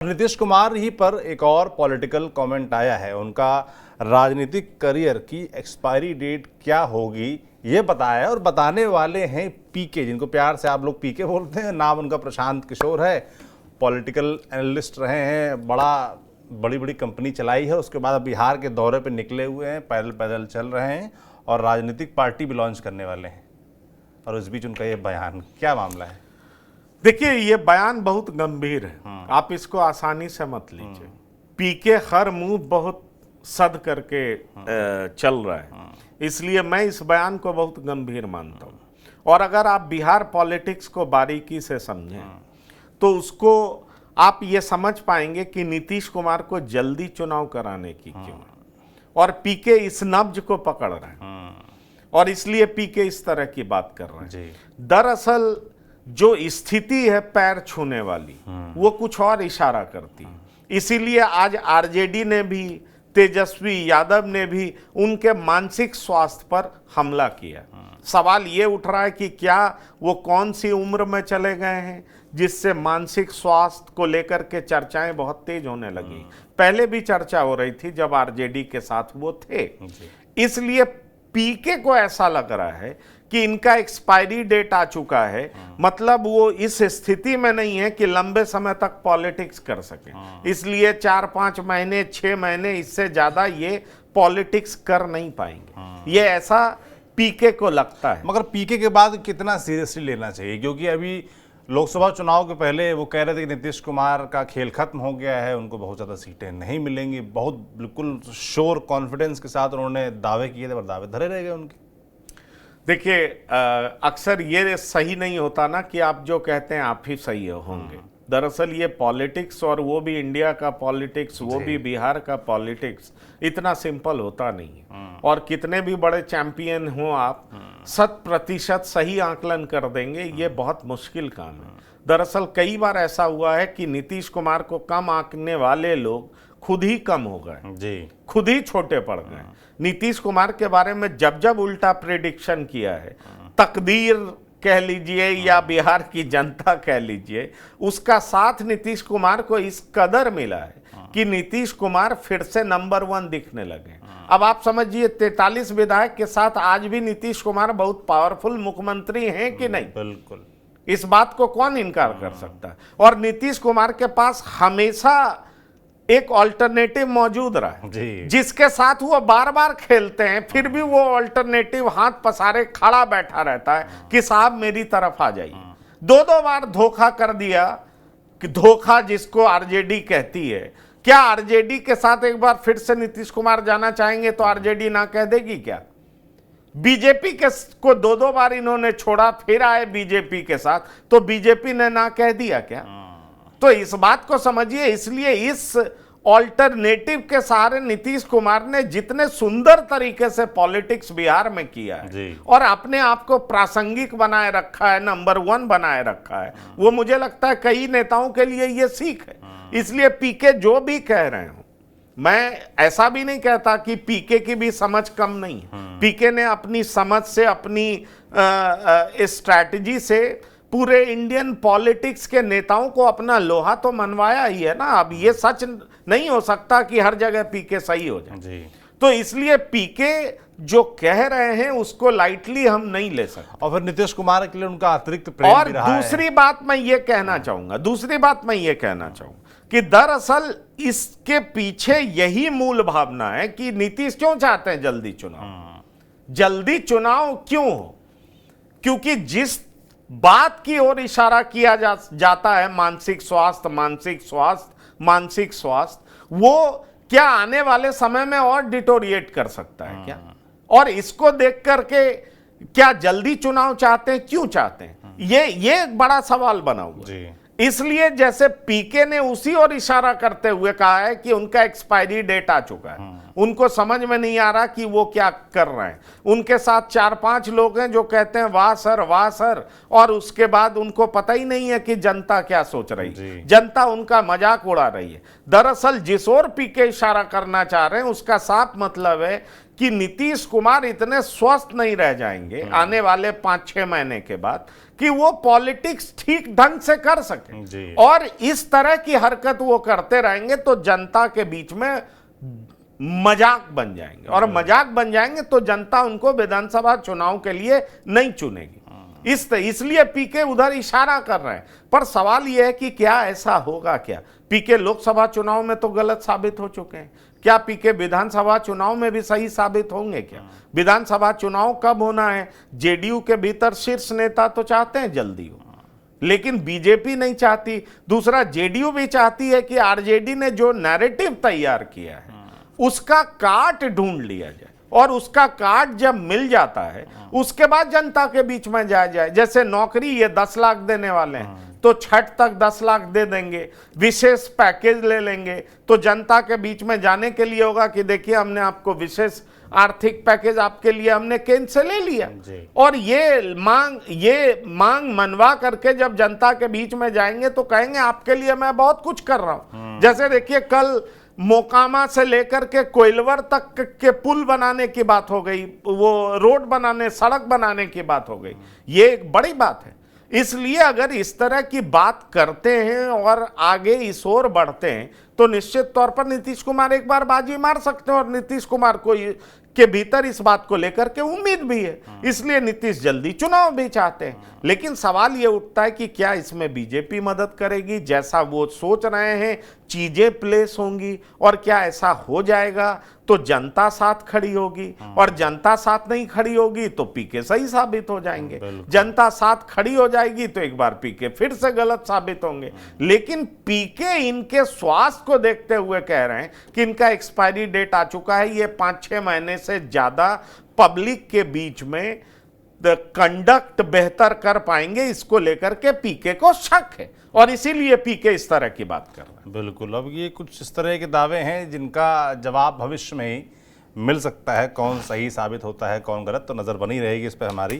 नीतीश कुमार ही पर एक और पॉलिटिकल कमेंट आया है। उनका राजनीतिक करियर की एक्सपायरी डेट क्या होगी ये बताया है, और बताने वाले हैं पीके, जिनको प्यार से आप लोग पीके बोलते हैं। नाम उनका प्रशांत किशोर है, पॉलिटिकल एनालिस्ट रहे हैं, बड़ी बड़ी कंपनी चलाई है। उसके बाद अब बिहार के दौरे पे निकले हुए हैं, पैदल पैदल चल रहे हैं और राजनीतिक पार्टी भी लॉन्च करने वाले हैं। और इस बीच उनका ये बयान, क्या मामला है? देखिए, ये बयान बहुत गंभीर है, आप इसको आसानी से मत लीजिए। पीके हर मुंह बहुत सद करके चल रहा है, इसलिए मैं इस बयान को बहुत गंभीर मानता हूं। और अगर आप बिहार पॉलिटिक्स को बारीकी से समझें तो उसको आप ये समझ पाएंगे कि नीतीश कुमार को जल्दी चुनाव कराने की क्यों है, और पीके इस नब्ज को पकड़ रहे हैं और इसलिए पीके इस तरह की बात कर रहे हैं। दरअसल जो स्थिति है पैर छूने वाली, वो कुछ और इशारा करती है। इसीलिए आज आरजेडी ने भी, तेजस्वी यादव ने भी उनके मानसिक स्वास्थ्य पर हमला किया। सवाल ये उठ रहा है कि क्या वो कौन सी उम्र में चले गए हैं जिससे मानसिक स्वास्थ्य को लेकर के चर्चाएं बहुत तेज होने लगी। पहले भी चर्चा हो रही थी जब आरजेडी के साथ वो थे। इसलिए पीके को ऐसा लग रहा है कि इनका एक्सपायरी डेट आ चुका है, मतलब वो इस स्थिति में नहीं है कि लंबे समय तक पॉलिटिक्स कर सके। इसलिए 4-5 महीने 6 महीने इससे ज्यादा ये पॉलिटिक्स कर नहीं पाएंगे, ये ऐसा पीके को लगता है। मगर पीके के बाद कितना सीरियसली लेना चाहिए? क्योंकि अभी लोकसभा चुनाव के पहले वो कह रहे थे कि नीतीश कुमार का खेल खत्म हो गया है, उनको बहुत ज़्यादा सीटें नहीं मिलेंगी। बहुत बिल्कुल श्योर कॉन्फिडेंस के साथ उन्होंने दावे किए थे, पर दावे धरे रह गए उनके। देखिए, अक्सर ये सही नहीं होता ना कि आप जो कहते हैं आप ही सही होंगे। दरअसल ये पॉलिटिक्स, और वो भी इंडिया का पॉलिटिक्स, वो भी बिहार का पॉलिटिक्स, इतना सिंपल होता नहीं है। और कितने भी बड़े चैंपियन हो आप, 100% सही आकलन कर देंगे, ये बहुत मुश्किल काम है। दरअसल कई बार ऐसा हुआ है कि नीतीश कुमार को कम आंकने वाले लोग खुद ही कम हो गए, खुद ही छोटे पड़ गए। नीतीश कुमार के बारे में जब जब उल्टा प्रेडिक्शन किया है, तकदीर कह लीजिए या बिहार की जनता कह लीजिए, उसका साथ नीतीश कुमार को इस कदर मिला है कि नीतीश कुमार फिर से नंबर 1 दिखने लगे। अब आप समझिए, 43 विधायक के साथ आज भी नीतीश कुमार बहुत पावरफुल मुख्यमंत्री हैं कि नहीं? बिल्कुल, इस बात को कौन इनकार कर सकता है। और नीतीश कुमार के पास हमेशा एक ऑल्टरनेटिव मौजूद रहा है, जिसके साथ वो बार बार खेलते हैं, फिर भी वो ऑल्टरनेटिव हाथ पसारे खड़ा बैठा रहता है कि साहब मेरी तरफ आ जाइए। 2 बार धोखा कर दिया, कि धोखा जिसको आरजेडी कहती है। क्या आरजेडी के साथ एक बार फिर से नीतीश कुमार जाना चाहेंगे तो आरजेडी ना कह देगी क्या? बीजेपी के को 2 बार इन्होंने छोड़ा, फिर आए बीजेपी के साथ, तो बीजेपी ने ना कह दिया क्या? तो इस बात को समझिए। इसलिए इस ऑल्टरनेटिव के सहारे नीतीश कुमार ने जितने सुंदर तरीके से पॉलिटिक्स बिहार में किया है और अपने आप को प्रासंगिक बनाए रखा है, नंबर 1 बनाए रखा है, वो मुझे लगता है कई नेताओं के लिए ये सीख है। इसलिए पीके जो भी कह रहे हो, मैं ऐसा भी नहीं कहता कि पीके की भी समझ कम नहीं है। पीके ने अपनी समझ से, अपनी स्ट्रैटेजी से पूरे इंडियन पॉलिटिक्स के नेताओं को अपना लोहा तो मनवाया ही है ना। अब ये सच नहीं हो सकता कि हर जगह पीके सही हो जाए। तो इसलिए पीके जो कह रहे हैं उसको लाइटली हम नहीं ले सकते। और फिर नीतीश कुमार के लिए उनका अतिरिक्त प्रेम और भी रहा है। दूसरी बात मैं ये कहना चाहूंगा कि दरअसल इसके पीछे यही मूल भावना है कि नीतीश क्यों चाहते हैं जल्दी चुनाव। जल्दी चुनाव क्यों हो? क्योंकि जिस बात की ओर इशारा किया जाता है, मानसिक स्वास्थ्य, वो क्या आने वाले समय में और डिटोरिएट कर सकता है क्या? और इसको देख करके क्या जल्दी चुनाव चाहते हैं? क्यों चाहते हैं? ये एक बड़ा सवाल बना हुआ है। इसलिए जैसे पीके ने उसी ओर इशारा करते हुए कहा है कि उनका एक्सपायरी डेट आ चुका है, उनको समझ में नहीं आ रहा कि वो क्या कर रहे हैं। उनके साथ 4-5 लोग हैं जो कहते हैं वाह सर, और उसके बाद उनको पता ही नहीं है कि जनता क्या सोच रही है। जनता उनका मजाक उड़ा रही है। दरअसल जिस ओर पीके इशारा करना चाह रहे हैं उसका साफ मतलब है कि नीतीश कुमार इतने स्वस्थ नहीं रह जाएंगे आने वाले 5-6 महीने के बाद कि वो पॉलिटिक्स ठीक ढंग से कर सके। जी। और इस तरह की हरकत वो करते रहेंगे तो जनता के बीच में मजाक बन जाएंगे, और मजाक बन जाएंगे तो जनता उनको विधानसभा चुनाव के लिए नहीं चुनेगी। इसलिए पीके उधर इशारा कर रहे हैं। पर सवाल यह है कि क्या ऐसा होगा? क्या पीके लोकसभा चुनाव में तो गलत साबित हो चुके हैं, क्या पीके विधानसभा चुनाव में भी सही साबित होंगे? क्या विधानसभा चुनाव कब होना है? जेडीयू के भीतर शीर्ष नेता तो चाहते हैं जल्दी हो, लेकिन बीजेपी नहीं चाहती। दूसरा, जेडीयू भी चाहती है कि आरजेडी ने जो नैरेटिव तैयार किया है उसका काट ढूंढ लिया जाए, और उसका काट जब मिल जाता है उसके बाद जनता के बीच में जाया जाए। जैसे नौकरी ये 10 लाख देने वाले हैं तो छठ तक 10 लाख दे देंगे, विशेष पैकेज ले लेंगे, तो जनता के बीच में जाने के लिए होगा कि देखिए हमने आपको विशेष आर्थिक पैकेज आपके लिए हमने केंद्र से ले लिया। और ये मांग मनवा करके जब जनता के बीच में जाएंगे तो कहेंगे आपके लिए मैं बहुत कुछ कर रहा हूं। जैसे देखिए, कल मोकामा से लेकर के कोइलवर तक के पुल बनाने की बात हो गई, वो रोड बनाने, सड़क बनाने की बात हो गई। ये एक बड़ी बात है। इसलिए अगर इस तरह की बात करते हैं और आगे इस ओर बढ़ते हैं तो निश्चित तौर पर नीतीश कुमार एक बार बाजी मार सकते हैं, और नीतीश कुमार को के भीतर इस बात को लेकर के उम्मीद भी है। इसलिए नीतीश जल्दी चुनाव भी चाहते हैं। लेकिन सवाल यह उठता है कि क्या इसमें बीजेपी मदद करेगी? जैसा वो सोच रहे हैं चीजें प्लेस होंगी, और क्या ऐसा हो जाएगा तो जनता साथ खड़ी होगी, और जनता साथ नहीं खड़ी होगी तो पीके सही साबित हो जाएंगे। जनता साथ खड़ी हो जाएगी तो एक बार पीके फिर से गलत साबित होंगे। लेकिन पीके इनके स्वास्थ्य को देखते हुए कह रहे हैं कि इनका एक्सपायरी डेट आ चुका है, ये 5-6 महीने से ज्यादा पब्लिक के बीच में कंडक्ट बेहतर कर पाएंगे, इसको लेकर के पीके को शक है, और इसीलिए पीके इस तरह की बात कर रहे हैं। बिल्कुल। अब ये कुछ इस तरह के दावे हैं जिनका जवाब भविष्य में ही मिल सकता है, कौन सही साबित होता है कौन गलत, तो नजर बनी रहेगी इस पर हमारी।